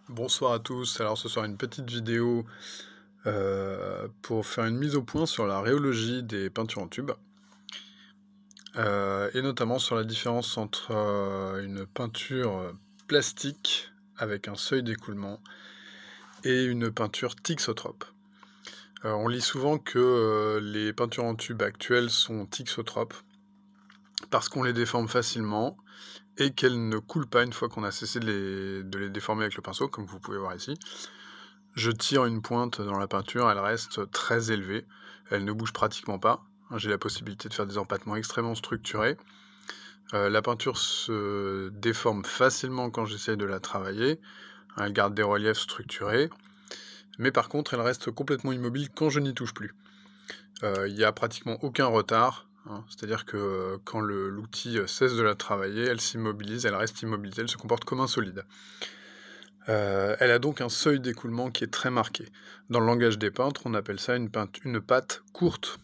Bonsoir à tous, alors ce soir une petite vidéo pour faire une mise au point sur la rhéologie des peintures en tube, et notamment sur la différence entre une peinture plastique avec un seuil d'écoulement et une peinture thixotrope. On lit souvent que les peintures en tube actuelles sont thixotropes parce qu'on les déforme facilement et qu'elles ne coulent pas une fois qu'on a cessé de les déformer avec le pinceau, comme vous pouvez voir ici. Je tire une pointe dans la peinture, elle reste très élevée, elle ne bouge pratiquement pas. J'ai la possibilité de faire des empattements extrêmement structurés. La peinture se déforme facilement quand j'essaye de la travailler, elle garde des reliefs structurés, mais par contre elle reste complètement immobile quand je n'y touche plus. Il n'y a pratiquement aucun retard, c'est-à-dire que quand l'outil cesse de la travailler, elle s'immobilise, elle reste immobilisée, elle se comporte comme un solide. Elle a donc un seuil d'écoulement qui est très marqué. Dans le langage des peintres, on appelle ça une patte courte.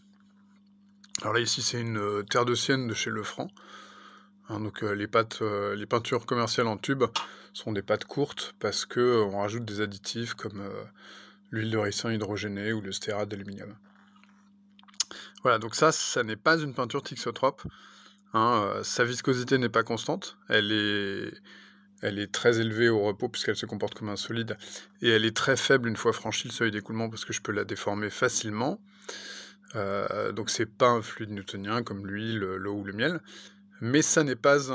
Alors là, ici, c'est une terre de sienne de chez Lefranc. Donc les peintures commerciales en tube sont des pattes courtes parce qu'on rajoute des additifs comme l'huile de ricin hydrogénée ou le stérate d'aluminium. Voilà, donc ça n'est pas une peinture thixotrope. Sa viscosité n'est pas constante, elle est très élevée au repos puisqu'elle se comporte comme un solide, et elle est très faible une fois franchi le seuil d'écoulement parce que je peux la déformer facilement. Donc c'est pas un fluide newtonien comme l'huile, l'eau ou le miel, mais ça n'est pas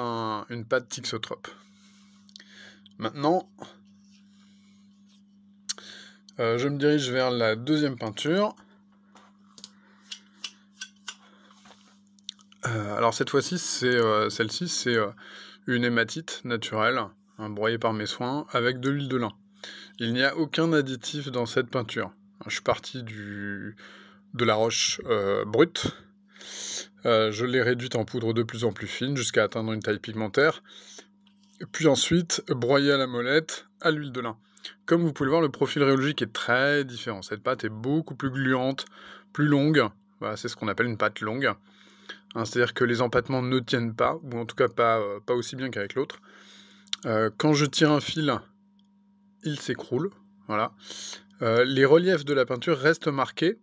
une pâte thixotrope. Maintenant, je me dirige vers la deuxième peinture. Alors cette fois-ci, celle-ci, c'est une hématite naturelle, broyée par mes soins, avec de l'huile de lin. Il n'y a aucun additif dans cette peinture. Je suis parti de la roche brute. Je l'ai réduite en poudre de plus en plus fine jusqu'à atteindre une taille pigmentaire. Puis ensuite, broyée à la molette, à l'huile de lin. Comme vous pouvez le voir, le profil rhéologique est très différent. Cette pâte est beaucoup plus gluante, plus longue. Voilà, c'est ce qu'on appelle une pâte longue. C'est-à-dire que les empattements ne tiennent pas, ou en tout cas pas aussi bien qu'avec l'autre. Quand je tire un fil, il s'écroule. Voilà. Les reliefs de la peinture restent marqués.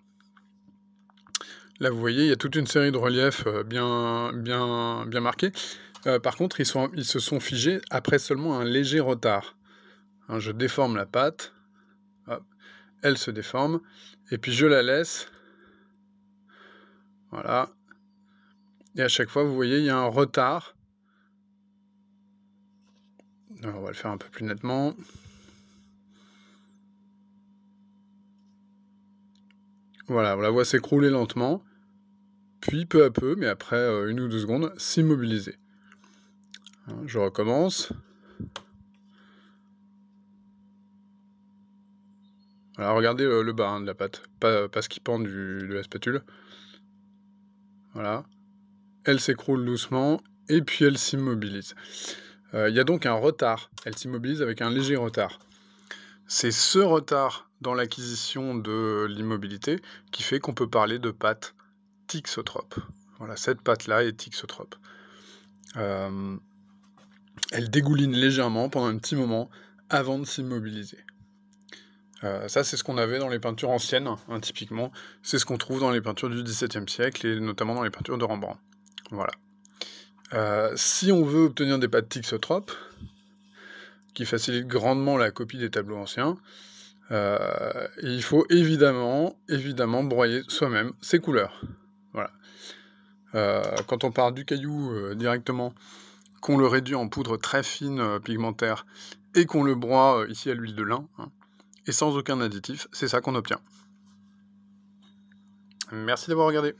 Là, vous voyez, il y a toute une série de reliefs bien marqués. Par contre, ils se sont figés après seulement un léger retard. Je déforme la pâte, hop, elle se déforme, et puis je la laisse. Voilà. Et à chaque fois, vous voyez, il y a un retard. Alors, on va le faire un peu plus nettement. Voilà, on la voit s'écrouler lentement, puis peu à peu, mais après 1 ou 2 secondes, s'immobiliser. Je recommence. Voilà, regardez le bas de la pâte, pas ce qui pend de la spatule. Voilà. Elle s'écroule doucement, et puis elle s'immobilise. Il y a donc un retard. Elle s'immobilise avec un léger retard. C'est ce retard dans l'acquisition de l'immobilité qui fait qu'on peut parler de pâte thixotrope. Voilà, cette pâte-là est thixotrope. Elle dégouline légèrement pendant un petit moment avant de s'immobiliser. Ça, c'est ce qu'on avait dans les peintures anciennes, typiquement. C'est ce qu'on trouve dans les peintures du XVIIe siècle, et notamment dans les peintures de Rembrandt. Voilà. Si on veut obtenir des pâtes thixotropes, qui facilitent grandement la copie des tableaux anciens, il faut évidemment broyer soi-même ses couleurs. Voilà. Quand on part du caillou directement, qu'on le réduit en poudre très fine, pigmentaire, et qu'on le broie ici à l'huile de lin, et sans aucun additif, c'est ça qu'on obtient. Merci d'avoir regardé.